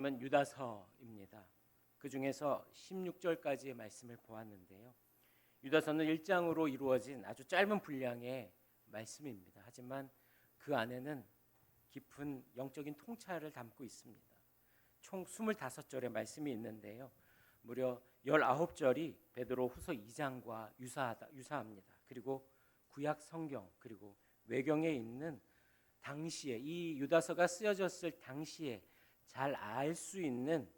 유다서입니다. 그 중에서 16절까지의 말씀을 보았는데요. 유다서는 1장으로 이루어진 아주 짧은 분량의 말씀입니다. 하지만 그 안에는 깊은 영적인 통찰을 담고 있습니다. 총 25절의 말씀이 있는데요. 무려 19절이 베드로후서 2장과 유사합니다. 그리고 구약 성경 그리고 외경에 있는 당시에 이 유다서가 쓰여졌을 당시에 잘 알 수 있는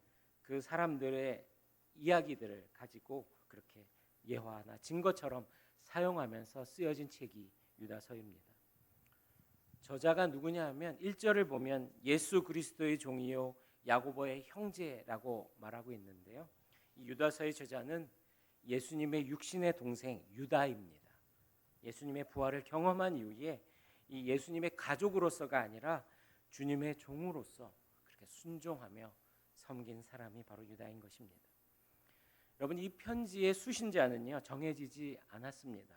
그 사람들의 이야기들을 가지고 그렇게 예화나 증거처럼 사용하면서 쓰여진 책이 유다서입니다. 저자가 누구냐 하면 1절을 보면 예수 그리스도의 종이요 야고보의 형제라고 말하고 있는데요. 이 유다서의 저자는 예수님의 육신의 동생 유다입니다. 예수님의 부활을 경험한 이후에 이 예수님의 가족으로서가 아니라 주님의 종으로서 그렇게 순종하며 섬긴 사람이 바로 유다인 것입니다. 여러분, 이 편지의 수신자는요 정해지지 않았습니다.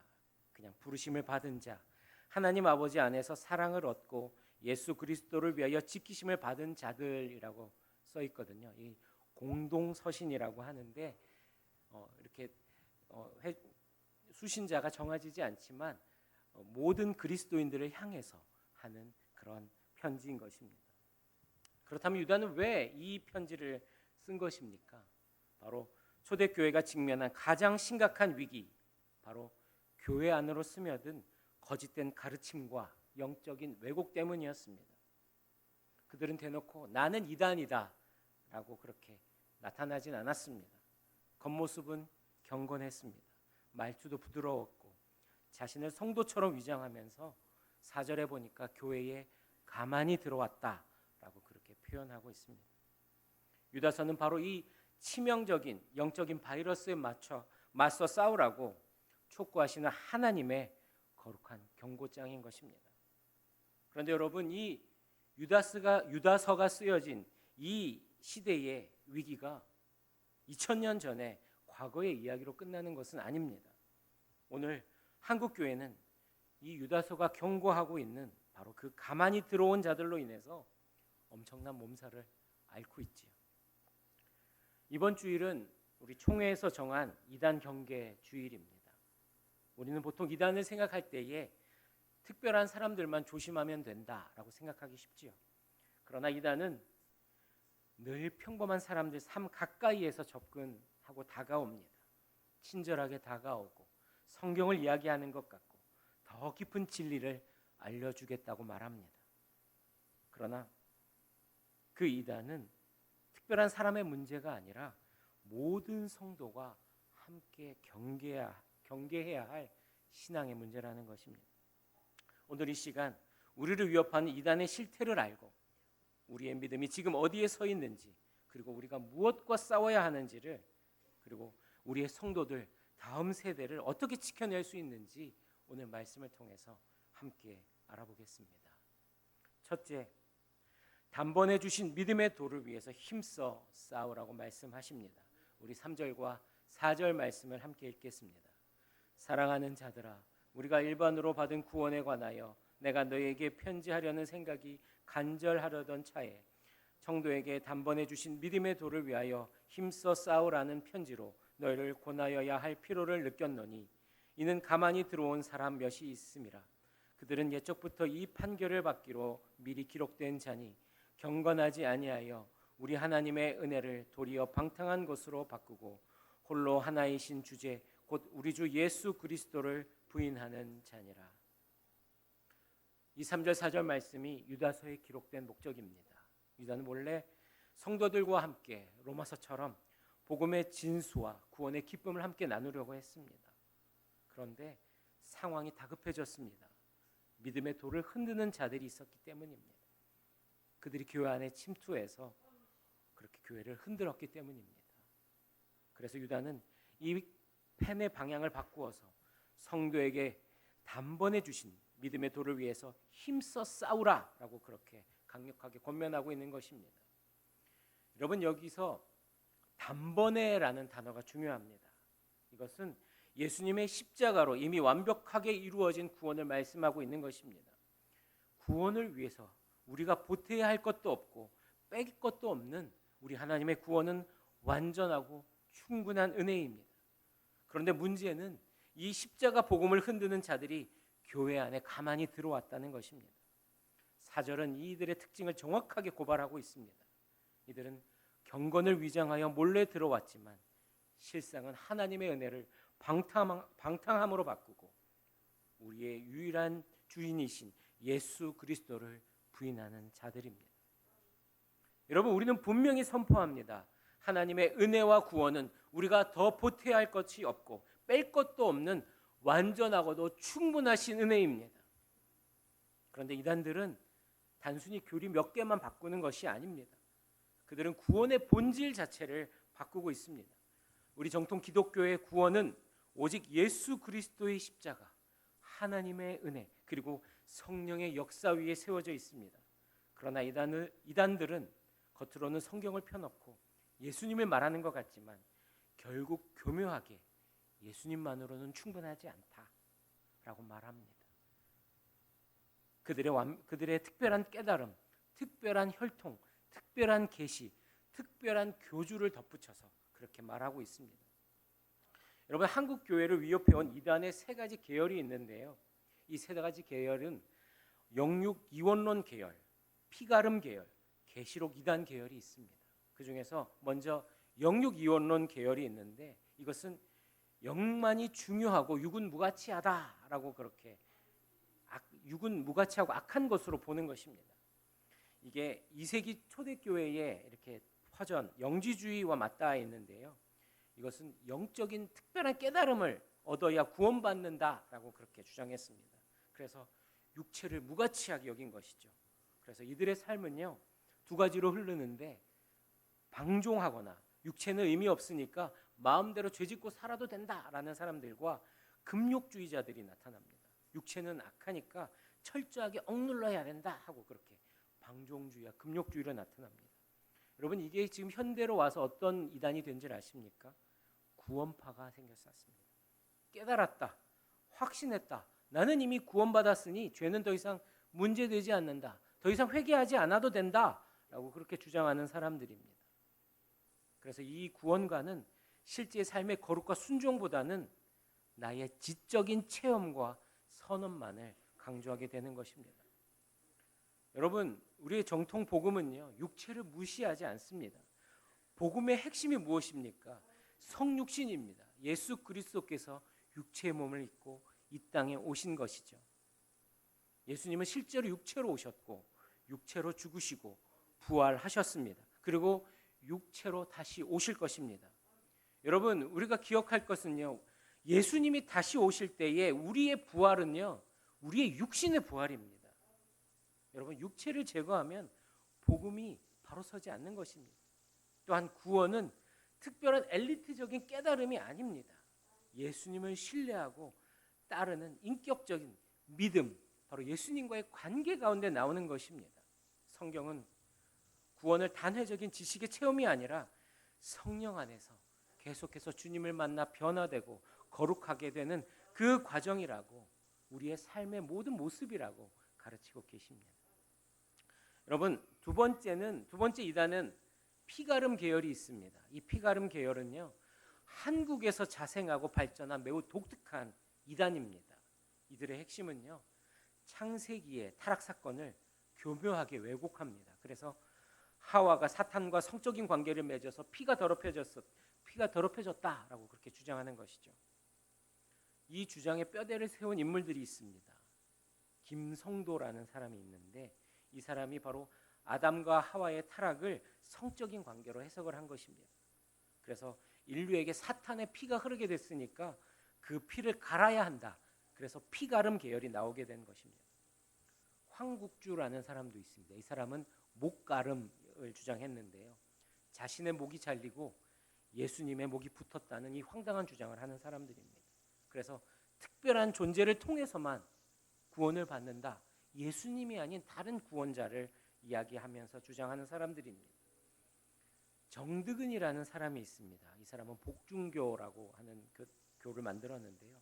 그냥 부르심을 받은 자, 하나님 아버지 안에서 사랑을 얻고 예수 그리스도를 위하여 지키심을 받은 자들이라고 써 있거든요. 이 공동서신이라고 하는데 이렇게 수신자가 정해지지 않지만 모든 그리스도인들을 향해서 하는 그런 편지인 것입니다. 그렇다면 유다는 왜 이 편지를 쓴 것입니까? 바로 초대교회가 직면한 가장 심각한 위기, 바로 교회 안으로 스며든 거짓된 가르침과 영적인 왜곡 때문이었습니다. 그들은 대놓고 나는 이단이다 라고 그렇게 나타나진 않았습니다. 겉모습은 경건했습니다. 말투도 부드러웠고 자신을 성도처럼 위장하면서 4절에 보니까 교회에 가만히 들어왔다라고 그렇게 표현하고 있습니다. 유다서는 바로 이 치명적인 영적인 바이러스에 맞서 싸우라고 촉구하시는 하나님의 거룩한 경고장인 것입니다. 그런데 여러분, 이 유다서가 쓰여진 이 시대의 위기가 2000년 전에 과거의 이야기로 끝나는 것은 아닙니다. 오늘 한국 교회는 이 유다서가 경고하고 있는 바로 그 가만히 들어온 자들로 인해서 엄청난 몸살을 앓고 있지요. 이번 주일은 우리 총회에서 정한 이단 경계 주일입니다. 우리는 보통 이단을 생각할 때에 특별한 사람들만 조심하면 된다라고 생각하기 쉽지요. 그러나 이단은 늘 평범한 사람들 삶 가까이에서 접근하고 다가옵니다. 친절하게 다가오고 성경을 이야기하는 것 같고 더 깊은 진리를 알려주겠다고 말합니다. 그러나 그 이단은 특별한 사람의 문제가 아니라 모든 성도가 함께 경계해야 할 신앙의 문제라는 것입니다. 오늘 이 시간 우리를 위협하는 이단의 실태를 알고 우리의 믿음이 지금 어디에 서 있는지, 그리고 우리가 무엇과 싸워야 하는지를, 그리고 우리의 성도들 다음 세대를 어떻게 지켜낼 수 있는지 오늘 말씀을 통해서 함께 알아보겠습니다. 첫째, 단번에 주신 믿음의 도를 위해서 힘써 싸우라고 말씀하십니다. 우리 3절과 4절 말씀을 함께 읽겠습니다. 사랑하는 자들아, 우리가 일반으로 받은 구원에 관하여 내가 너에게 편지하려는 생각이 간절하려던 차에 성도에게 단번에 주신 믿음의 도를 위하여 힘써 싸우라는 편지로 너희를 권하여야 할 필요를 느꼈노니 이는 가만히 들어온 사람 몇이 있음이라. 그들은 옛적부터 이 판결을 받기로 미리 기록된 자니 경건하지 아니하여 우리 하나님의 은혜를 도리어 방탕한 것으로 바꾸고 홀로 하나이신 주제 곧 우리 주 예수 그리스도를 부인하는 자니라. 이 3절 4절 말씀이 유다서에 기록된 목적입니다. 유다는 원래 성도들과 함께 로마서처럼 복음의 진수와 구원의 기쁨을 함께 나누려고 했습니다. 그런데 상황이 다급해졌습니다. 믿음의 돌을 흔드는 자들이 있었기 때문입니다. 그들이 교회 안에 침투해서 그렇게 교회를 흔들었기 때문입니다. 그래서 유다는 이 펜의 방향을 바꾸어서 성도에게 단번에 주신 믿음의 도를 위해서 힘써 싸우라라고 그렇게 강력하게 권면하고 있는 것입니다. 여러분, 여기서 단번에라는 단어가 중요합니다. 이것은 예수님의 십자가로 이미 완벽하게 이루어진 구원을 말씀하고 있는 것입니다. 구원을 위해서 우리가 보태야 할 것도 없고 뺄 것도 없는 우리 하나님의 구원은 완전하고 충분한 은혜입니다. 그런데 문제는 이 십자가 복음을 흔드는 자들이 교회 안에 가만히 들어왔다는 것입니다. 4절은 이들의 특징을 정확하게 고발하고 있습니다. 이들은 경건을 위장하여 몰래 들어왔지만 실상은 하나님의 은혜를 방탕함으로 바꾸고 우리의 유일한 주인이신 예수 그리스도를 부인하는 자들입니다. 여러분, 우리는 분명히 선포합니다. 하나님의 은혜와 구원은 우리가 더 보태야 할 것이 없고 뺄 것도 없는 완전하고도 충분하신 은혜입니다. 그런데 이단들은 단순히 교리 몇 개만 바꾸는 것이 아닙니다. 그들은 구원의 본질 자체를 바꾸고 있습니다. 우리 정통 기독교의 구원은 오직 예수 그리스도의 십자가, 하나님의 은혜, 그리고 성령의 역사 위에 세워져 있습니다. 그러나 이단들은 겉으로는 성경을 펴놓고 예수님을 말하는 것 같지만 결국 교묘하게 예수님만으로는 충분하지 않다라고 말합니다. 그들의 특별한 깨달음, 특별한 혈통, 특별한 계시, 특별한 교주를 덧붙여서 그렇게 말하고 있습니다. 여러분, 한국 교회를 위협해온 이단의 세 가지 계열이 있는데요. 이 세 가지 계열은 영육 이원론 계열, 피가름 계열, 계시록 이단 계열이 있습니다. 그 중에서 먼저 영육 이원론 계열이 있는데 이것은 영만이 중요하고 육은 무가치하다라고 그렇게 육은 무가치하고 악한 것으로 보는 것입니다. 이게 2세기 초대교회에 이렇게 퍼전 영지주의와 맞닿아 있는데요. 이것은 영적인 특별한 깨달음을 얻어야 구원받는다라고 그렇게 주장했습니다. 그래서 육체를 무가치하게 여긴 것이죠. 그래서 이들의 삶은요, 두 가지로 흐르는데 방종하거나 육체는 의미 없으니까 마음대로 죄짓고 살아도 된다라는 사람들과 금욕주의자들이 나타납니다. 육체는 악하니까 철저하게 억눌러야 된다 하고 그렇게 방종주의와 금욕주의로 나타납니다. 여러분, 이게 지금 현대로 와서 어떤 이단이 된 줄 아십니까? 구원파가 생겼습니다. 깨달았다, 확신했다, 나는 이미 구원받았으니 죄는 더 이상 문제되지 않는다, 더 이상 회개하지 않아도 된다라고 그렇게 주장하는 사람들입니다. 그래서 이 구원과는 실제 삶의 거룩과 순종보다는 나의 지적인 체험과 선언만을 강조하게 되는 것입니다. 여러분, 우리의 정통 복음은요, 육체를 무시하지 않습니다. 복음의 핵심이 무엇입니까? 성육신입니다. 예수 그리스도께서 육체의 몸을 입고 이 땅에 오신 것이죠. 예수님은 실제로 육체로 오셨고 육체로 죽으시고 부활하셨습니다. 그리고 육체로 다시 오실 것입니다. 여러분, 우리가 기억할 것은요, 예수님이 다시 오실 때에 우리의 부활은요, 우리의 육신의 부활입니다. 여러분, 육체를 제거하면 복음이 바로 서지 않는 것입니다. 또한 구원은 특별한 엘리트적인 깨달음이 아닙니다. 예수님을 신뢰하고 따르는 인격적인 믿음, 바로 예수님과의 관계 가운데 나오는 것입니다. 성경은 구원을 단회적인 지식의 체험이 아니라 성령 안에서 계속해서 주님을 만나 변화되고 거룩하게 되는 그 과정이라고, 우리의 삶의 모든 모습이라고 가르치고 계십니다. 여러분, 두 번째 이단은 피가름 계열이 있습니다. 이 피가름 계열은요, 한국에서 자생하고 발전한 매우 독특한 이단입니다. 이들의 핵심은요, 창세기의 타락 사건을 교묘하게 왜곡합니다. 그래서 하와가 사탄과 성적인 관계를 맺어서 피가 더럽혀졌다라고 그렇게 주장하는 것이죠. 이 주장에 뼈대를 세운 인물들이 있습니다. 김성도라는 사람이 있는데 이 사람이 바로 아담과 하와의 타락을 성적인 관계로 해석을 한 것입니다. 그래서 인류에게 사탄의 피가 흐르게 됐으니까 그 피를 갈아야 한다. 그래서 피가름 계열이 나오게 된 것입니다. 황국주라는 사람도 있습니다. 이 사람은 목가름을 주장했는데요. 자신의 목이 잘리고 예수님의 목이 붙었다는 이 황당한 주장을 하는 사람들입니다. 그래서 특별한 존재를 통해서만 구원을 받는다, 예수님이 아닌 다른 구원자를 이야기하면서 주장하는 사람들입니다. 정득은이라는 사람이 있습니다. 이 사람은 복중교라고 하는 교를 만들었는데요.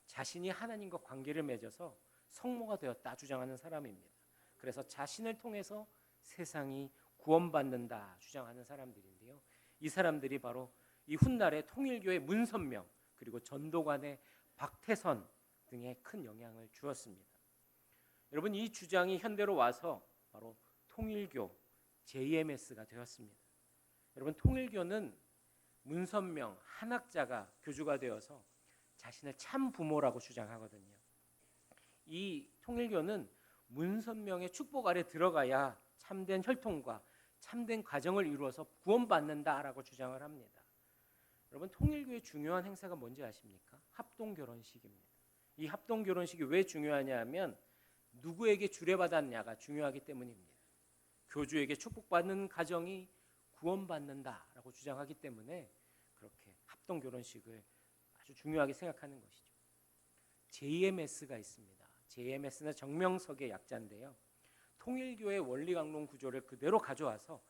자신이 하나님과 관계를 맺어서 성모가 되었다 주장하는 사람입니다. 그래서 자신을 통해서 세상이 구원받는다 주장하는 사람들인데요. 이 사람들이 바로 이 훗날의 통일교의 문선명 그리고 전도관의 박태선 등에 큰 영향을 주었습니다. 여러분, 이 주장이 현대로 와서 바로 통일교 JMS가 되었습니다. 여러분, 통일교는 문선명 한학자가 교주가 되어서 자신을 참 부모라고 주장하거든요. 이 통일교는 문선명의 축복 아래 들어가야 참된 혈통과 참된 가정을 이루어서 구원받는다라고 주장을 합니다. 여러분, 통일교의 중요한 행사가 뭔지 아십니까? 합동결혼식입니다. 이 합동결혼식이 왜 중요하냐 하면 누구에게 주례받았냐가 중요하기 때문입니다. 교주에게 축복받는 가정이 구원받는다라고 주장하기 때문에 그렇게 합동결혼식을 아주 중요하게 생각하는 것이죠. JMS가 있습니다. JMS는 정명석의 약자인데요. 통일교의 원리 강론 구조를 그대로 가져와서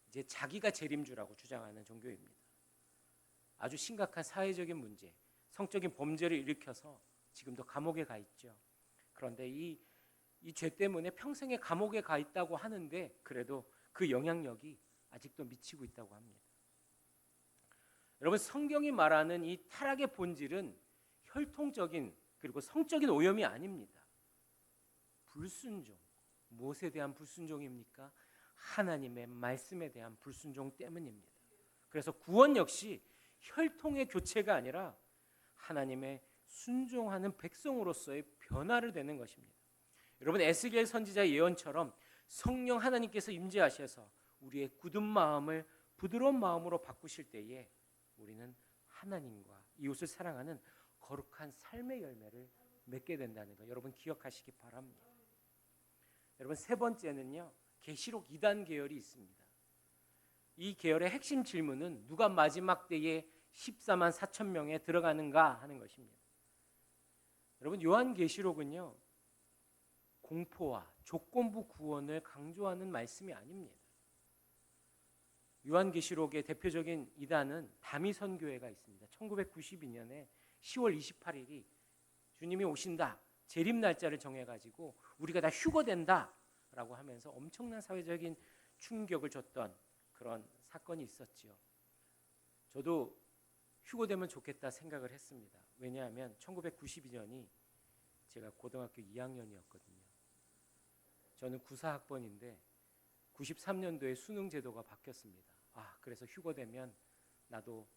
이제 자기가 재림주라고 주장하는 종교입니다. 아주 심각한 사회적인 문제, 성적인 범죄를 일으켜서 지금도 감옥에 가 있죠. 그런데 이 죄 때문에 평생에 감옥에 가 있다고 하는데 그래도 그 영향력이 아직도 미치고 있다고 합니다. 여러분, 성경이 말하는 이 타락의 본질은 혈통적인 그리고 성적인 오염이 아닙니다. 불순종, 무엇에 대한 불순종입니까? 하나님의 말씀에 대한 불순종 때문입니다. 그래서 구원 역시 혈통의 교체가 아니라 하나님의 순종하는 백성으로서의 변화를 되는 것입니다. 여러분, 에스겔 선지자의 예언처럼 성령 하나님께서 임재하셔서 우리의 굳은 마음을 부드러운 마음으로 바꾸실 때에 우리는 하나님과 이웃을 사랑하는 거룩한 삶의 열매를 맺게 된다는 거 여러분 기억하시기 바랍니다. 여러분, 세 번째는요, 계시록 2단 계열이 있습니다. 이 계열의 핵심 질문은 누가 마지막 때에 14만 4천 명에 들어가는가 하는 것입니다. 여러분, 요한계시록은요, 공포와 조건부 구원을 강조하는 말씀이 아닙니다. 요한계시록의 대표적인 이단은 다미선교회가 있습니다. 1992년에 10월 28일이 주님이 오신다, 재림 날짜를 정해가지고 우리가 다 휴거된다라고 하면서 엄청난 사회적인 충격을 줬던 그런 사건이 있었지요. 저도 휴거되면 좋겠다 생각을 했습니다. 왜냐하면 1992년이 제가 고등학교 2학년이었거든요. 저는 94학번인데 93년도에 수능 제도가 바뀌었습니다. 그래서 휴거되면 나도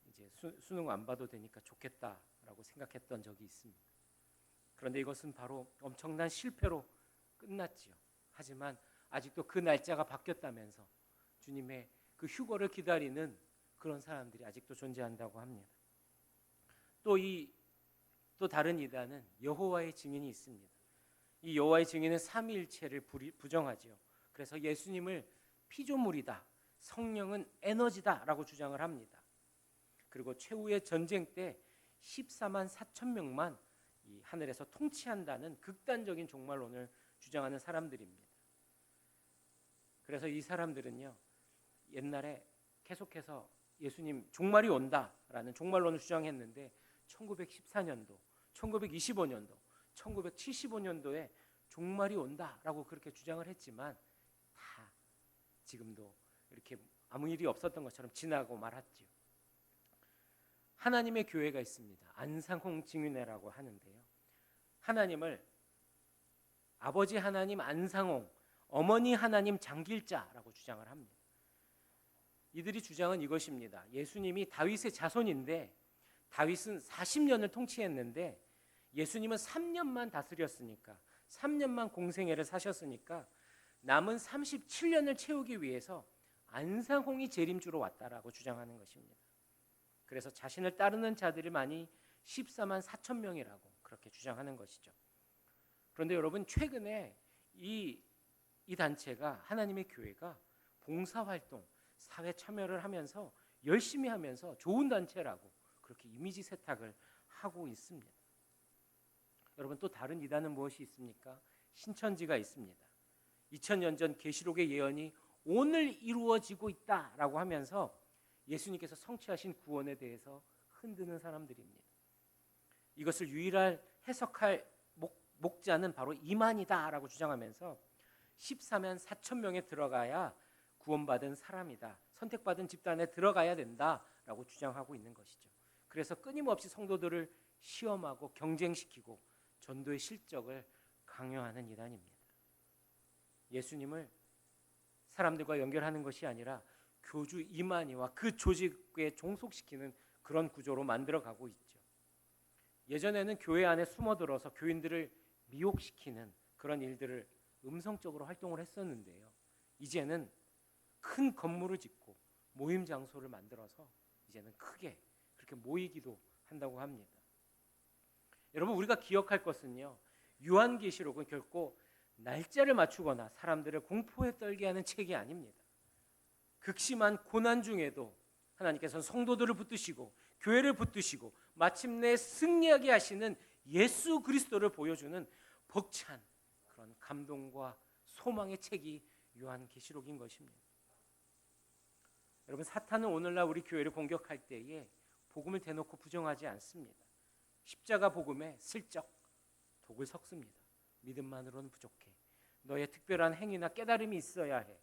이제 수능 안 봐도 되니까 좋겠다라고 생각했던 적이 있습니다. 그런데 이것은 바로 엄청난 실패로 끝났지요. 하지만 아직도 그 날짜가 바뀌었다면서 주님의 그 휴거를 기다리는 그런 사람들이 아직도 존재한다고 합니다. 또 다른 이단은 여호와의 증인이 있습니다. 이 여호와의 증인은 삼위일체를 부정하지요. 그래서 예수님을 피조물이다, 성령은 에너지다라고 주장을 합니다. 그리고 최후의 전쟁 때 14만 4천 명만 이 하늘에서 통치한다는 극단적인 종말론을 주장하는 사람들입니다. 그래서 이 사람들은요, 옛날에 계속해서 예수님 종말이 온다라는 종말론을 주장했는데 1914년도, 1925년도, 1975년도에 종말이 온다라고 그렇게 주장을 했지만 다 지금도 이렇게 아무 일이 없었던 것처럼 지나고 말았지요. 하나님의 교회가 있습니다. 안상홍 증인회라고 하는데요. 하나님을 아버지 하나님 안상홍, 어머니 하나님 장길자라고 주장을 합니다. 이들이 주장은 이것입니다. 예수님이 다윗의 자손인데 다윗은 40년을 통치했는데 예수님은 3년만 다스렸으니까 3년만 공생애를 사셨으니까 남은 37년을 채우기 위해서 안상홍이 재림주로 왔다라고 주장하는 것입니다. 그래서 자신을 따르는 자들이 많이 14만 4천 명이라고 그렇게 주장하는 것이죠. 그런데 여러분, 최근에 이 단체가, 하나님의 교회가 봉사활동, 사회 참여를 하면서 열심히 하면서 좋은 단체라고 그렇게 이미지 세탁을 하고 있습니다. 여러분, 또 다른 이단은 무엇이 있습니까? 신천지가 있습니다. 2000년 전 계시록의 예언이 오늘 이루어지고 있다라고 하면서 예수님께서 성취하신 구원에 대해서 흔드는 사람들입니다. 이것을 유일할 해석할 목자는 바로 이만이다라고 주장하면서 14만 4천 명에 들어가야 구원받은 사람이다. 선택받은 집단에 들어가야 된다라고 주장하고 있는 것이죠. 그래서 끊임없이 성도들을 시험하고 경쟁시키고 전도의 실적을 강요하는 이단입니다. 예수님을 사람들과 연결하는 것이 아니라 교주 이만희와 그 조직에 종속시키는 그런 구조로 만들어가고 있죠. 예전에는 교회 안에 숨어들어서 교인들을 미혹시키는 그런 일들을 음성적으로 활동을 했었는데요. 이제는 큰 건물을 짓고 모임 장소를 만들어서 이제는 크게 그렇게 모이기도 한다고 합니다. 여러분, 우리가 기억할 것은요, 요한계시록은 결코 날짜를 맞추거나 사람들을 공포에 떨게 하는 책이 아닙니다. 극심한 고난 중에도 하나님께서는 성도들을 붙드시고 교회를 붙드시고 마침내 승리하게 하시는 예수 그리스도를 보여주는 벅찬 그런 감동과 소망의 책이 요한계시록인 것입니다. 여러분, 사탄은 오늘날 우리 교회를 공격할 때에 복음을 대놓고 부정하지 않습니다. 십자가 복음에 슬쩍 독을 섞습니다. 믿음만으로는 부족해. 너의 특별한 행위나 깨달음이 있어야 해.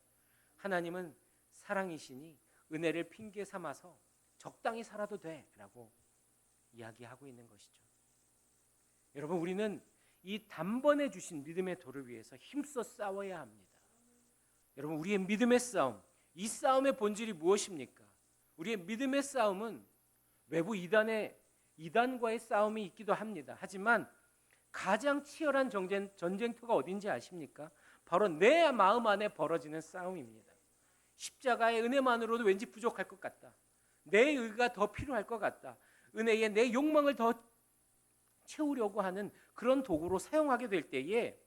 하나님은 사랑이시니 은혜를 핑계 삼아서 적당히 살아도 돼 라고 이야기하고 있는 것이죠. 여러분, 우리는 이 단번에 주신 믿음의 도를 위해서 힘써 싸워야 합니다. 여러분, 우리의 믿음의 싸움, 이 싸움의 본질이 무엇입니까? 우리의 믿음의 싸움은 외부 이단과의 싸움이 있기도 합니다. 하지만 가장 치열한 전쟁터가 어딘지 아십니까? 바로 내 마음 안에 벌어지는 싸움입니다. 십자가의 은혜만으로도 왠지 부족할 것 같다. 내 의가 더 필요할 것 같다. 은혜에 내 욕망을 더 채우려고 하는 그런 도구로 사용하게 될 때에,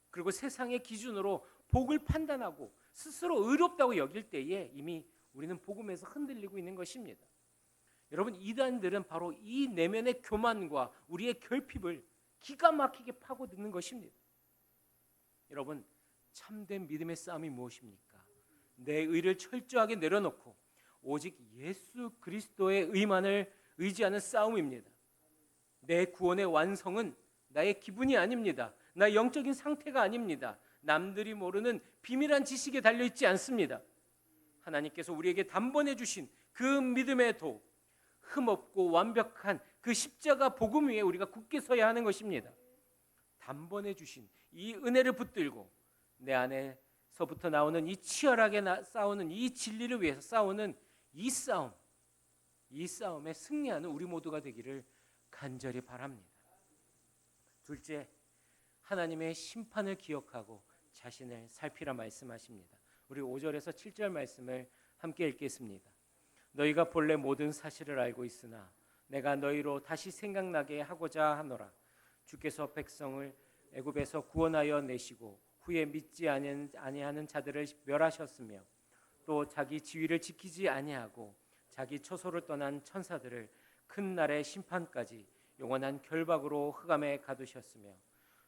그리고 세상의 기준으로 복을 판단하고 스스로 의롭다고 여길 때에 이미 우리는 복음에서 흔들리고 있는 것입니다. 여러분, 이단들은 바로 이 내면의 교만과 우리의 결핍을 기가 막히게 파고드는 것입니다. 여러분, 참된 믿음의 싸움이 무엇입니까? 내 의를 철저하게 내려놓고 오직 예수 그리스도의 의만을 의지하는 싸움입니다. 내 구원의 완성은 나의 기분이 아닙니다. 나의 영적인 상태가 아닙니다. 남들이 모르는 비밀한 지식에 달려있지 않습니다. 하나님께서 우리에게 단번에 주신 그 믿음의 도, 흠없고 완벽한 그 십자가 복음 위에 우리가 굳게 서야 하는 것입니다. 단번에 주신 이 은혜를 붙들고 내 안에서부터 나오는 이 치열하게 싸우는 이 진리를 위해서 싸우는 이 싸움에 승리하는 우리 모두가 되기를 간절히 바랍니다. 둘째, 하나님의 심판을 기억하고 자신을 살피라 말씀하십니다. 우리 5절에서 7절 말씀을 함께 읽겠습니다. 너희가 본래 모든 사실을 알고 있으나 내가 너희로 다시 생각나게 하고자 하노라. 주께서 백성을 애굽에서 구원하여 내시고 후에 믿지 아니하는 자들을 멸하셨으며 또 자기 지위를 지키지 아니하고 자기 처소를 떠난 천사들을 큰 날의 심판까지 영원한 결박으로 흑암에 가두셨으며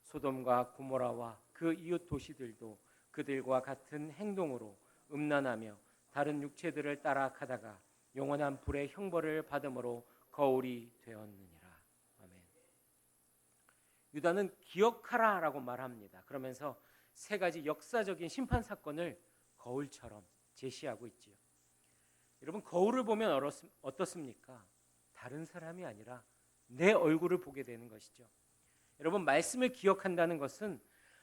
소돔과 고모라와 그 이웃 도시들도 그들과 같은 행동으로 음란하며 다른 육체들을 따라가다가 영원한 불의 형벌을 받음으로 거울이 되었느니라. 아멘. 유다는 기억하라라고 말합니다. 그러면서 세 가지 역사적인 심판 사건을 거울처럼 제시하고 있지요. 여러분, 거울을 보면 어떻습니까? 다른 사람이 아니라 내 얼굴을 보게 되는 것이죠. 여러분, 말씀을 기억한다는 것은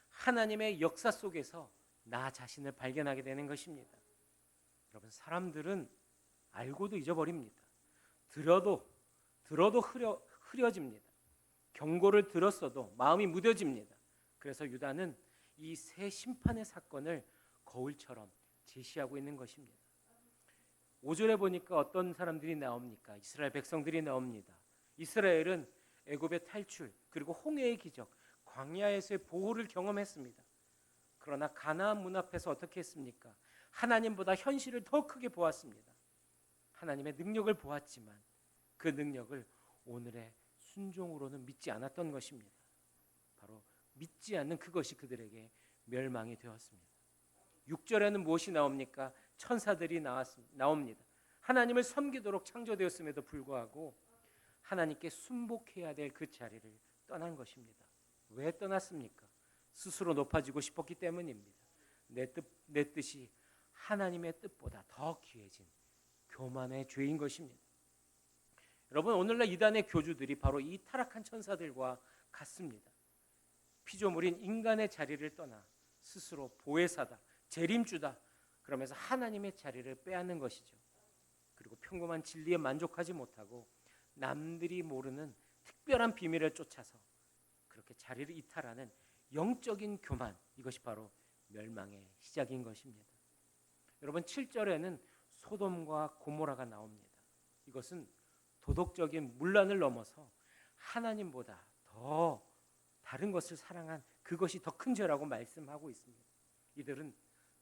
하나님의 역사 속에서 나 자신을 발견하게 되는 것입니다. 여러분, 사람들은 알고도 잊어버립니다. 들어도 흐려집니다. 경고를 들었어도 마음이 무뎌집니다. 그래서 유다는 이 세 심판의 사건을 거울처럼 제시하고 있는 것입니다. 5절에 보니까 어떤 사람들이 나옵니까? 이스라엘 백성들이 나옵니다. 이스라엘은 애굽의 탈출, 그리고 홍해의 기적, 광야에서의 보호를 경험했습니다. 그러나 가나안 문 앞에서 어떻게 했습니까? 하나님보다 현실을 더 크게 보았습니다. 하나님의 능력을 보았지만 그 능력을 오늘의 순종으로는 믿지 않았던 것입니다. 바로 믿지 않는 그것이 그들에게 멸망이 되었습니다. 6절에는 무엇이 나옵니까? 천사들이 나옵니다. 하나님을 섬기도록 창조되었음에도 불구하고 하나님께 순복해야 될 그 자리를 떠난 것입니다. 왜 떠났습니까? 스스로 높아지고 싶었기 때문입니다. 내 뜻이 하나님의 뜻보다 더 귀해진 교만의 죄인 것입니다. 여러분, 오늘날 이단의 교주들이 바로 이 타락한 천사들과 같습니다. 피조물인 인간의 자리를 떠나 스스로 보혜사다, 재림주다 그러면서 하나님의 자리를 빼앗는 것이죠. 그리고 평범한 진리에 만족하지 못하고 남들이 모르는 특별한 비밀을 쫓아서 그렇게 자리를 이탈하는 영적인 교만, 이것이 바로 멸망의 시작인 것입니다. 여러분, 7절에는 소돔과 고모라가 나옵니다. 이것은 도덕적인 문란을 넘어서 하나님보다 더 다른 것을 사랑한 그것이 더 큰 죄라고 말씀하고 있습니다. 이들은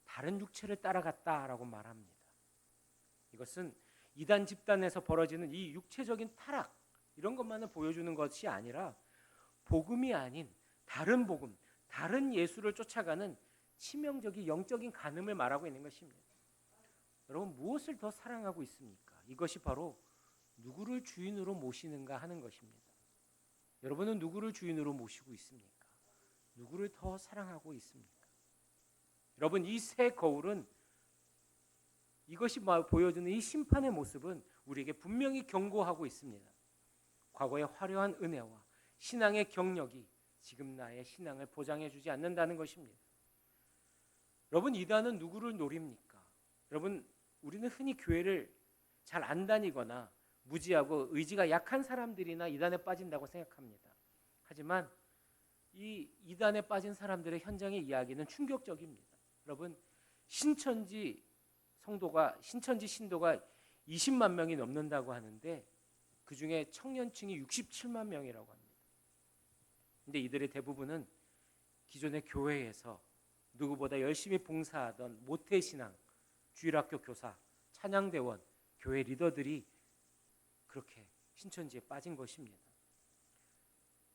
다른 육체를 따라갔다라고 말합니다. 이것은 이단 집단에서 벌어지는 이 육체적인 타락, 이런 것만을 보여주는 것이 아니라 복음이 아닌 다른 복음, 다른 예수를 쫓아가는 치명적인 영적인 간음을 말하고 있는 것입니다. 여러분, 무엇을 더 사랑하고 있습니까? 이것이 바로 누구를 주인으로 모시는가 하는 것입니다. 여러분은 누구를 주인으로 모시고 있습니까? 누구를 더 사랑하고 있습니까? 여러분, 이 새 거울은, 이것이 보여주는 이 심판의 모습은 우리에게 분명히 경고하고 있습니다. 과거의 화려한 은혜와 신앙의 경력이 지금 나의 신앙을 보장해 주지 않는다는 것입니다. 여러분, 이단은 누구를 노립니까? 여러분, 우리는 흔히 교회를 잘 안 다니거나 무지하고 의지가 약한 사람들이나 이단에 빠진다고 생각합니다. 하지만 이 이단에 빠진 사람들의 현장의 이야기는 충격적입니다. 여러분, 신천지 신도가 20만 명이 넘는다고 하는데 그 중에 청년층이 67만 명이라고 합니다. 근데 이들의 대부분은 기존의 교회에서 누구보다 열심히 봉사하던 모태신앙, 주일학교 교사, 찬양대원, 교회 리더들이 그렇게 신천지에 빠진 것입니다.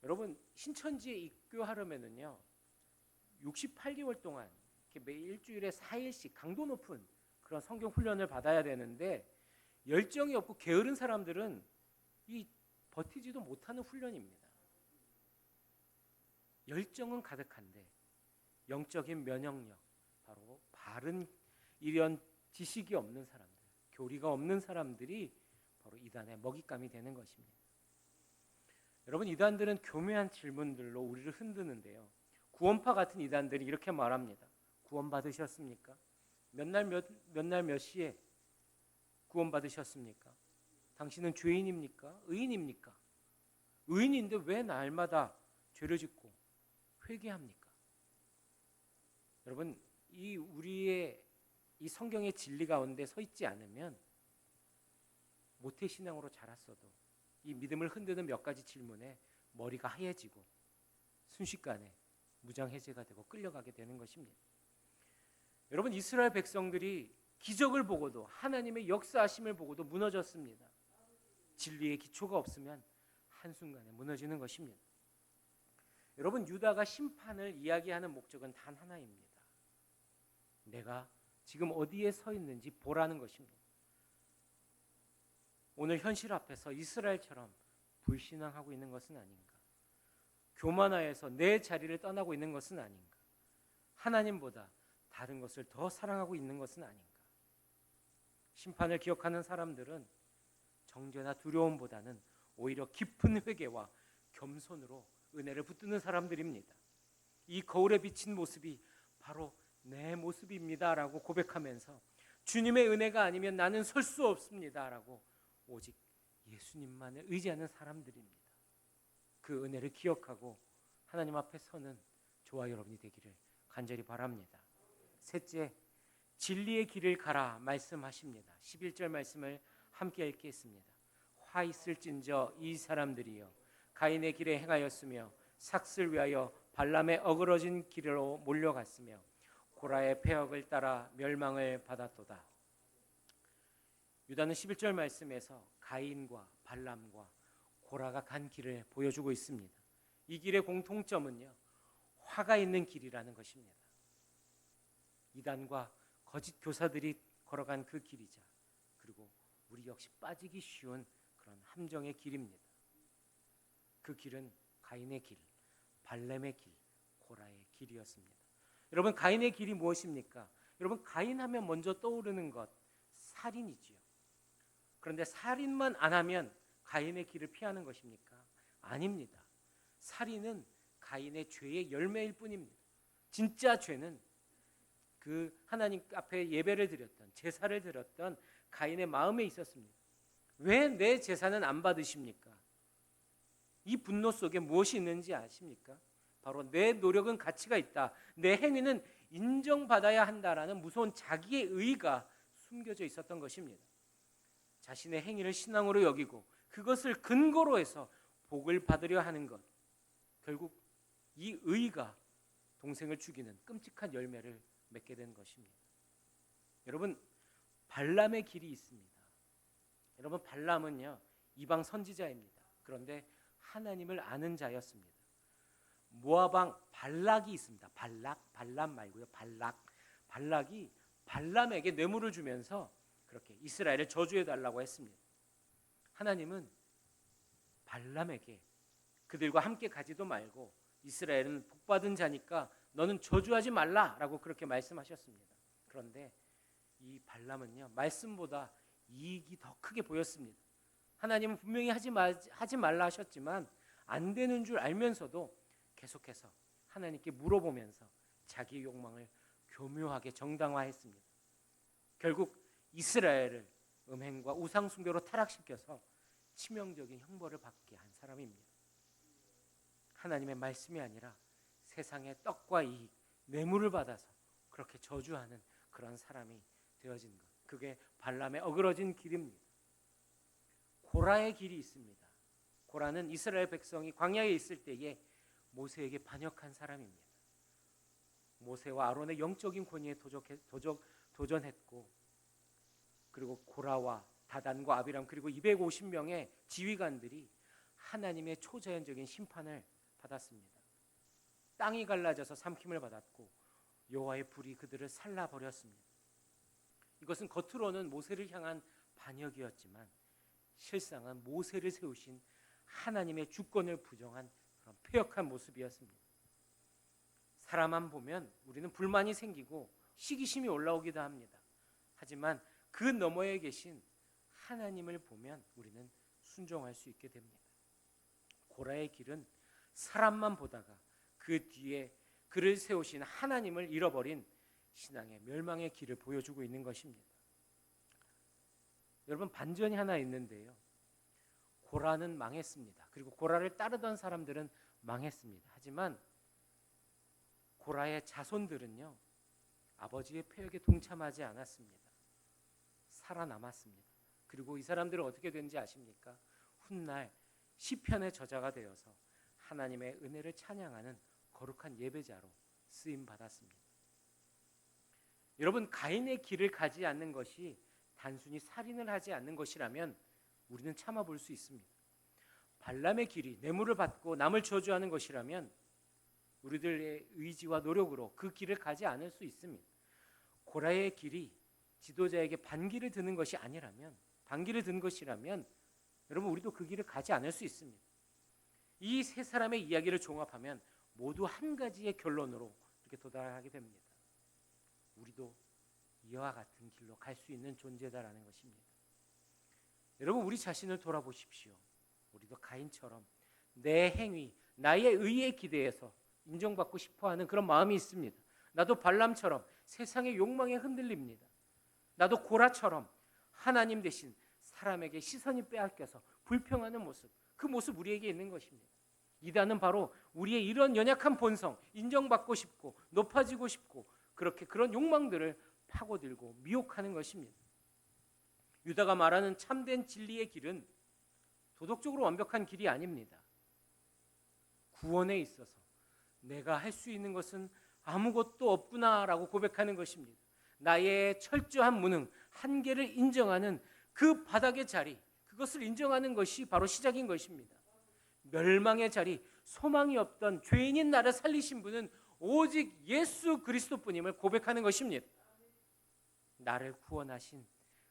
여러분, 신천지에 입교하려면은요 68개월 동안 매일 일주일에 4일씩 강도 높은 그런 성경 훈련을 받아야 되는데 열정이 없고 게으른 사람들은 이 버티지도 못하는 훈련입니다. 열정은 가득한데 영적인 면역력, 바로 바른 이런 지식이 없는 사람들, 교리가 없는 사람들이 바로 이단의 먹잇감이 되는 것입니다. 여러분, 이단들은 교묘한 질문들로 우리를 흔드는데요. 구원파 같은 이단들이 이렇게 말합니다. 구원 받으셨습니까? 몇 날 몇 시에 구원 받으셨습니까? 당신은 죄인입니까? 의인입니까? 의인인데 왜 날마다 죄를 짓고 회개합니까? 여러분, 우리의 이 성경의 진리 가운데 서 있지 않으면 모태신앙으로 자랐어도 이 믿음을 흔드는 몇 가지 질문에 머리가 하얘지고 순식간에 무장해제가 되고 끌려가게 되는 것입니다. 여러분, 이스라엘 백성들이 기적을 보고도 하나님의 역사하심을 보고도 무너졌습니다. 진리의 기초가 없으면 한순간에 무너지는 것입니다. 여러분, 유다가 심판을 이야기하는 목적은 단 하나입니다. 내가 지금 어디에 서 있는지 보라는 것입니다. 오늘 현실 앞에서 이스라엘처럼 불신앙하고 있는 것은 아닌가? 교만하여서 내 자리를 떠나고 있는 것은 아닌가? 하나님보다 다른 것을 더 사랑하고 있는 것은 아닌가? 심판을 기억하는 사람들은 정죄나 두려움보다는 오히려 깊은 회개와 겸손으로 은혜를 붙드는 사람들입니다. 이 거울에 비친 모습이 바로 내 모습입니다라고 고백하면서 주님의 은혜가 아니면 나는 설 수 없습니다라고 오직 예수님만을 의지하는 사람들입니다. 그 은혜를 기억하고 하나님 앞에 서는 저와 여러분이 되기를 간절히 바랍니다. 셋째, 진리의 길을 가라 말씀하십니다. 11절 말씀을 함께 읽겠습니다. 화 있을진저 이 사람들이여 가인의 길에 행하였으며 삭슬 위하여 발람의 어그러진 길로 몰려갔으며 고라의 폐역을 따라 멸망을 받았도다. 유다는 11절 말씀에서 가인과 발람과 고라가 간 길을 보여주고 있습니다. 이 길의 공통점은요, 화가 있는 길이라는 것입니다. 이단과 거짓 교사들이 걸어간 그 길이자 그리고 우리 역시 빠지기 쉬운 그런 함정의 길입니다. 그 길은 가인의 길, 발람의 길, 고라의 길이었습니다. 여러분, 가인의 길이 무엇입니까? 여러분, 가인하면 먼저 떠오르는 것, 살인이지요. 그런데 살인만 안 하면 가인의 길을 피하는 것입니까? 아닙니다. 살인은 가인의 죄의 열매일 뿐입니다. 진짜 죄는 그 하나님 앞에 예배를 드렸던, 제사를 드렸던 가인의 마음에 있었습니다. 왜 내 제사는 안 받으십니까? 이 분노 속에 무엇이 있는지 아십니까? 바로 내 노력은 가치가 있다, 내 행위는 인정받아야 한다라는 무서운 자기의 의의가 숨겨져 있었던 것입니다. 자신의 행위를 신앙으로 여기고 그것을 근거로 해서 복을 받으려 하는 것, 결국 이 의의가 동생을 죽이는 끔찍한 열매를 맺게 된 것입니다. 여러분, 발람의 길이 있습니다. 여러분, 발람은요, 이방 선지자입니다. 그런데 하나님을 아는 자였습니다. 모압 왕 발락이 있습니다. 발람 말고요. 발락이 발람에게 뇌물을 주면서 그렇게 이스라엘을 저주해 달라고 했습니다. 하나님은 발람에게 그들과 함께 가지도 말고 이스라엘은 복받은 자니까 너는 저주하지 말라라고 그렇게 말씀하셨습니다. 그런데 이 발람은요, 말씀보다 이익이 더 크게 보였습니다. 하나님은 분명히 하지 말라 하셨지만 안 되는 줄 알면서도 계속해서 하나님께 물어보면서 자기의 욕망을 교묘하게 정당화했습니다. 결국 이스라엘을 음행과 우상 숭배로 타락시켜서 치명적인 형벌을 받게 한 사람입니다. 하나님의 말씀이 아니라 세상의 떡과 이익, 뇌물을 받아서 그렇게 저주하는 그런 사람이 되어진 것, 그게 발람의 어그러진 길입니다. 고라의 길이 있습니다. 고라는 이스라엘 백성이 광야에 있을 때에 모세에게 반역한 사람입니다. 모세와 아론의 영적인 권위에 도전했고, 그리고 고라와 다단과 아비람 그리고 250명의 지휘관들이 하나님의 초자연적인 심판을 받았습니다. 땅이 갈라져서 삼킴을 받았고 여호와의 불이 그들을 살라버렸습니다. 이것은 겉으로는 모세를 향한 반역이었지만 실상은 모세를 세우신 하나님의 주권을 부정한 그런 패역한 모습이었습니다. 사람만 보면 우리는 불만이 생기고 시기심이 올라오기도 합니다. 하지만 그 너머에 계신 하나님을 보면 우리는 순종할 수 있게 됩니다. 고라의 길은 사람만 보다가 그 뒤에 그를 세우신 하나님을 잃어버린 신앙의 멸망의 길을 보여주고 있는 것입니다. 여러분, 반전이 하나 있는데요, 고라는 망했습니다. 그리고 고라를 따르던 사람들은 망했습니다. 하지만 고라의 자손들은요, 아버지의 패역에 동참하지 않았습니다. 살아남았습니다. 그리고 이 사람들은 어떻게 된지 아십니까? 훗날 시편의 저자가 되어서 하나님의 은혜를 찬양하는 거룩한 예배자로 쓰임 받았습니다. 여러분, 가인의 길을 가지 않는 것이 단순히 살인을 하지 않는 것이라면 우리는 참아볼 수 있습니다. 발람의 길이 뇌물을 받고 남을 저주하는 것이라면 우리들의 의지와 노력으로 그 길을 가지 않을 수 있습니다. 고라의 길이 지도자에게 반기를 드는 것이라면 여러분, 우리도 그 길을 가지 않을 수 있습니다. 이 세 사람의 이야기를 종합하면 모두 한 가지의 결론으로 이렇게 도달하게 됩니다. 우리도 이와 같은 길로 갈 수 있는 존재다라는 것입니다. 여러분, 우리 자신을 돌아보십시오. 우리도 가인처럼 내 행위, 나의 의에 기대해서 인정받고 싶어하는 그런 마음이 있습니다. 나도 발람처럼 세상의 욕망에 흔들립니다. 나도 고라처럼 하나님 대신 사람에게 시선이 빼앗겨서 불평하는 모습, 그 모습 우리에게 있는 것입니다. 이단은 바로 우리의 이런 연약한 본성, 인정받고 싶고 높아지고 싶고 그런 욕망들을 파고들고 미혹하는 것입니다. 유다가 말하는 참된 진리의 길은 도덕적으로 완벽한 길이 아닙니다. 구원에 있어서 내가 할 수 있는 것은 아무것도 없구나라고 고백하는 것입니다. 나의 철저한 무능, 한계를 인정하는 그 바닥의 자리, 그것을 인정하는 것이 바로 시작인 것입니다. 멸망의 자리, 소망이 없던 죄인인 나를 살리신 분은 오직 예수 그리스도뿐임을 고백하는 것입니다. 나를 구원하신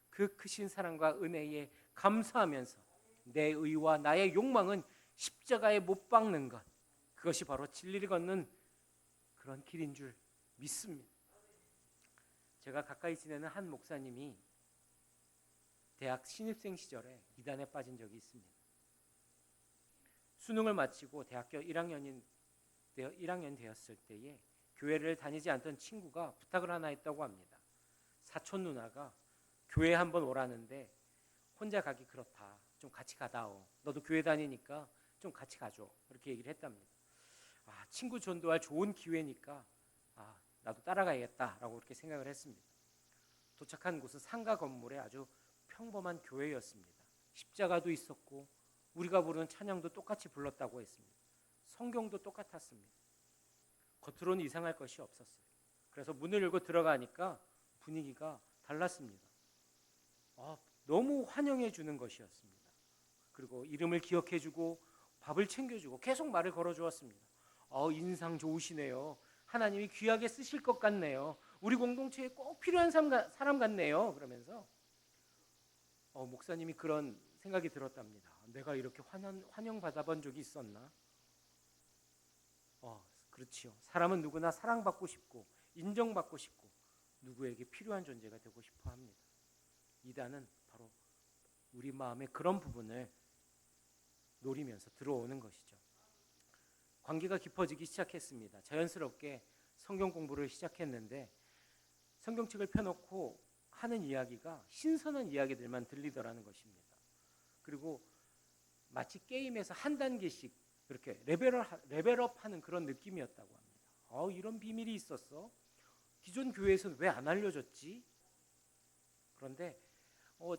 그 크신 사랑과 은혜에 감사하면서 내 의와 나의 욕망은 십자가에 못 박는 것, 그것이 바로 진리를 걷는 그런 길인 줄 믿습니다. 제가 가까이 지내는 한 목사님이 대학 신입생 시절에 이단에 빠진 적이 있습니다. 수능을 마치고 대학교 1학년 되었을 때에 교회를 다니지 않던 친구가 부탁을 하나 했다고 합니다. 사촌 누나가 교회 한번 오라는데 혼자 가기 그렇다. 좀 같이 가다오. 너도 교회 다니니까 좀 같이 가줘. 이렇게 얘기를 했답니다. 친구 전도할 좋은 기회니까 나도 따라가야겠다라고 그렇게 생각을 했습니다. 도착한 곳은 상가 건물의 아주 평범한 교회였습니다. 십자가도 있었고 우리가 부르는 찬양도 똑같이 불렀다고 했습니다. 성경도 똑같았습니다. 겉으로는 이상할 것이 없었어요. 그래서 문을 열고 들어가니까 분위기가 달랐습니다. 너무 환영해 주는 것이었습니다. 그리고 이름을 기억해 주고 밥을 챙겨주고 계속 말을 걸어 주었습니다. 인상 좋으시네요. 하나님이 귀하게 쓰실 것 같네요. 우리 공동체에 꼭 필요한 사람 같네요. 그러면서 목사님이 그런 생각이 들었답니다. 내가 이렇게 환영 받아본 적이 있었나? 그렇지요. 사람은 누구나 사랑받고 싶고 인정받고 싶고 누구에게 필요한 존재가 되고 싶어 합니다. 이단은 바로 우리 마음의 그런 부분을 노리면서 들어오는 것이죠. 관계가 깊어지기 시작했습니다. 자연스럽게 성경 공부를 시작했는데 성경책을 펴놓고 하는 이야기가 신선한 이야기들만 들리더라는 것입니다. 그리고 마치 게임에서 한 단계씩 이렇게 레벨업하는 그런 느낌이었다고 합니다. 이런 비밀이 있었어? 기존 교회에서는 왜 안 알려줬지? 그런데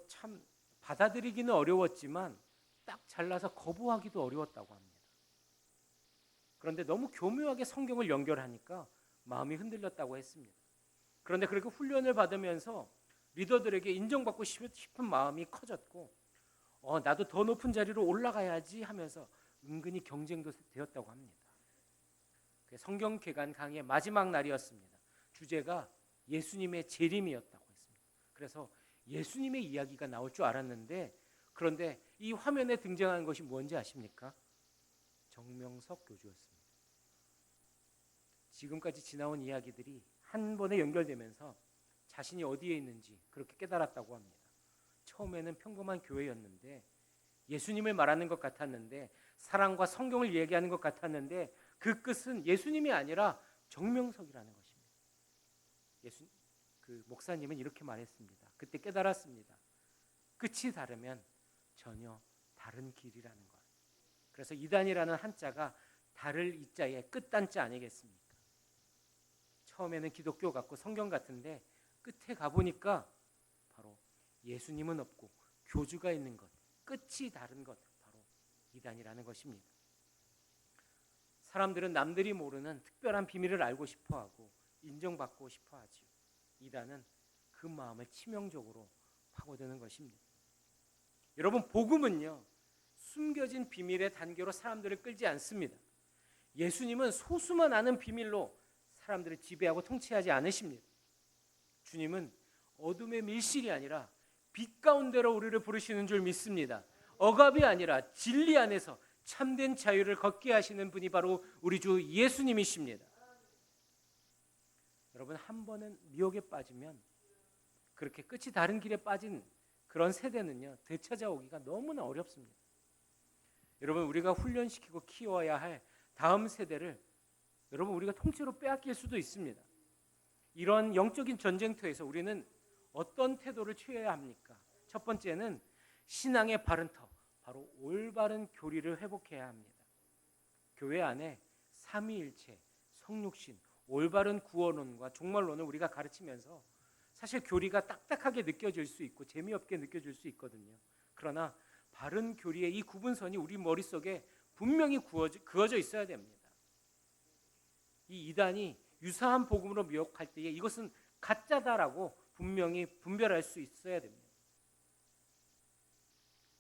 참 받아들이기는 어려웠지만 딱 잘라서 거부하기도 어려웠다고 합니다. 그런데 너무 교묘하게 성경을 연결하니까 마음이 흔들렸다고 했습니다. 그런데 그렇게 훈련을 받으면서 리더들에게 인정받고 싶은 마음이 커졌고 나도 더 높은 자리로 올라가야지 하면서 은근히 경쟁도 되었다고 합니다. 성경 개관 강의의 마지막 날이었습니다. 주제가 예수님의 재림이었다고 했습니다. 그래서 예수님의 이야기가 나올 줄 알았는데 그런데 이 화면에 등장하는 것이 뭔지 아십니까? 정명석 교주였습니다. 지금까지 지나온 이야기들이 한 번에 연결되면서 자신이 어디에 있는지 그렇게 깨달았다고 합니다. 처음에는 평범한 교회였는데 예수님을 말하는 것 같았는데 사랑과 성경을 얘기하는 것 같았는데 그 끝은 예수님이 아니라 정명석이라는 것입니다. 그 목사님은 이렇게 말했습니다. 그때 깨달았습니다. 끝이 다르면 전혀 다른 길이라는 것. 그래서 이단이라는 한자가 달을 이자에 끝단자 아니겠습니까? 처음에는 기독교 같고 성경 같은데 끝에 가보니까 바로 예수님은 없고 교주가 있는 것, 끝이 다른 것, 바로 이단이라는 것입니다. 사람들은 남들이 모르는 특별한 비밀을 알고 싶어하고 인정받고 싶어하지요. 이단은 그 마음을 치명적으로 파고드는 것입니다. 여러분, 복음은요 숨겨진 비밀의 단계로 사람들을 끌지 않습니다. 예수님은 소수만 아는 비밀로 사람들을 지배하고 통치하지 않으십니다. 주님은 어둠의 밀실이 아니라 빛 가운데로 우리를 부르시는 줄 믿습니다. 억압이 아니라 진리 안에서 참된 자유를 걷게 하시는 분이 바로 우리 주 예수님이십니다. 여러분, 한 번은 미혹에 빠지면 그렇게 끝이 다른 길에 빠진 그런 세대는요 되찾아오기가 너무나 어렵습니다. 여러분, 우리가 훈련시키고 키워야 할 다음 세대를 여러분 우리가 통째로 빼앗길 수도 있습니다. 이런 영적인 전쟁터에서 우리는 어떤 태도를 취해야 합니까? 첫 번째는 신앙의 바른 터, 바로 올바른 교리를 회복해야 합니다. 교회 안에 삼위일체, 성육신, 올바른 구원론과 종말론을 우리가 가르치면서 사실 교리가 딱딱하게 느껴질 수 있고 재미없게 느껴질 수 있거든요. 그러나 바른 교리의 이 구분선이 우리 머릿속에 분명히 그어져 있어야 됩니다. 이 이단이 유사한 복음으로 미혹할 때에 이것은 가짜다라고 분명히 분별할 수 있어야 됩니다.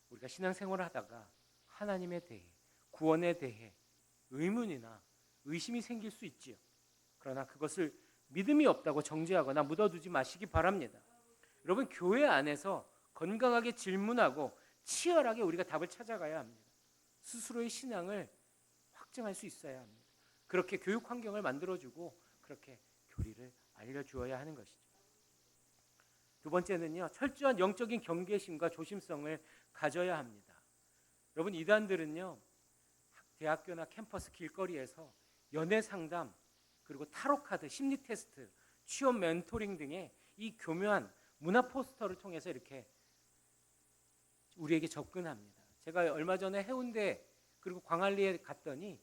우리가 신앙생활을 하다가 하나님에 대해, 구원에 대해 의문이나 의심이 생길 수 있지요. 그러나 그것을 믿음이 없다고 정죄하거나 묻어두지 마시기 바랍니다. 여러분, 교회 안에서 건강하게 질문하고 치열하게 우리가 답을 찾아가야 합니다. 스스로의 신앙을 확증할 수 있어야 합니다. 그렇게 교육 환경을 만들어주고 그렇게 교리를 알려주어야 하는 것이죠. 두 번째는요, 철저한 영적인 경계심과 조심성을 가져야 합니다. 여러분, 이단들은요, 대학교나 캠퍼스 길거리에서 연애 상담, 그리고 타로 카드, 심리 테스트, 취업 멘토링 등의 이 교묘한 문화 포스터를 통해서 이렇게 우리에게 접근합니다. 제가 얼마 전에 해운대 그리고 광안리에 갔더니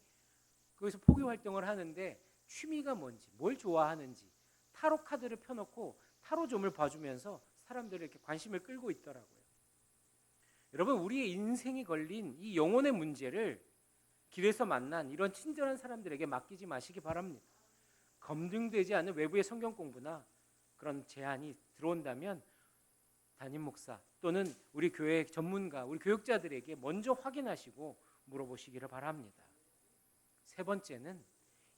거기서 포교 활동을 하는데 취미가 뭔지, 뭘 좋아하는지 타로 카드를 펴놓고 타로점을 봐주면서 사람들이 이렇게 관심을 끌고 있더라고요. 여러분, 우리의 인생이 걸린 이 영혼의 문제를 길에서 만난 이런 친절한 사람들에게 맡기지 마시기 바랍니다. 검증되지 않은 외부의 성경 공부나 그런 제안이 들어온다면 담임 목사 또는 우리 교회 전문가, 우리 교육자들에게 먼저 확인하시고 물어보시기를 바랍니다. 세 번째는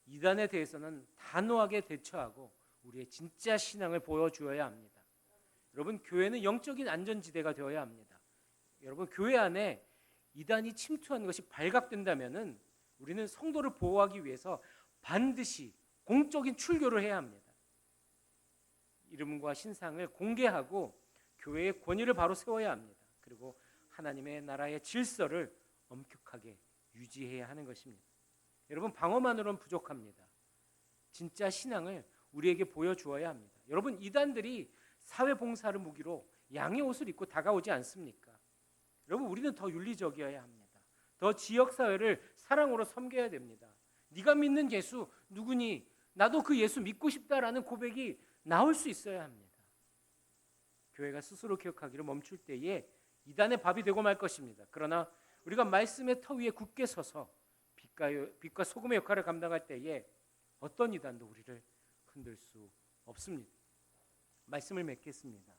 이단에 대해서는 단호하게 대처하고 우리의 진짜 신앙을 보여주어야 합니다. 여러분, 교회는 영적인 안전지대가 되어야 합니다. 여러분, 교회 안에 이단이 침투하는 것이 발각된다면은 우리는 성도를 보호하기 위해서 반드시 공적인 출교를 해야 합니다. 이름과 신상을 공개하고 교회의 권위를 바로 세워야 합니다. 그리고 하나님의 나라의 질서를 엄격하게 유지해야 하는 것입니다. 여러분, 방어만으로는 부족합니다. 진짜 신앙을 우리에게 보여주어야 합니다. 여러분, 이단들이 사회봉사를 무기로 양의 옷을 입고 다가오지 않습니까? 여러분, 우리는 더 윤리적이어야 합니다. 더 지역사회를 사랑으로 섬겨야 됩니다. 네가 믿는 예수 누구니? 나도 그 예수 믿고 싶다라는 고백이 나올 수 있어야 합니다. 교회가 스스로 기억하기를 멈출 때에 이단의 밥이 되고 말 것입니다. 그러나 우리가 말씀의 터 위에 굳게 서서 빛과 소금의 역할을 감당할 때에 어떤 이단도 우리를 흔들 수 없습니다. 말씀을 맺겠습니다.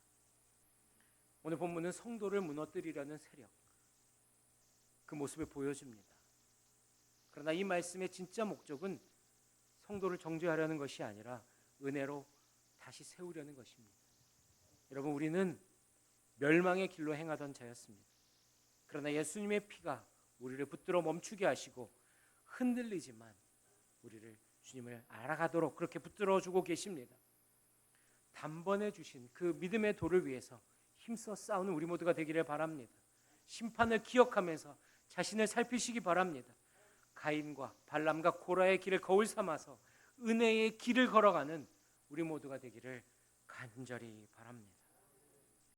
오늘 본문은 성도를 무너뜨리려는 세력, 그 모습을 보여줍니다. 그러나 이 말씀의 진짜 목적은 성도를 정죄하려는 것이 아니라 은혜로 다시 세우려는 것입니다. 여러분, 우리는 멸망의 길로 행하던 자였습니다. 그러나 예수님의 피가 우리를 붙들어 멈추게 하시고 흔들리지만 우리를 주님을 알아가도록 그렇게 붙들어주고 계십니다. 단번에 주신 그 믿음의 도를 위해서 힘써 싸우는 우리 모두가 되기를 바랍니다. 심판을 기억하면서 자신을 살피시기 바랍니다. 가인과 발람과 고라의 길을 거울 삼아서 은혜의 길을 걸어가는 우리 모두가 되기를 간절히 바랍니다.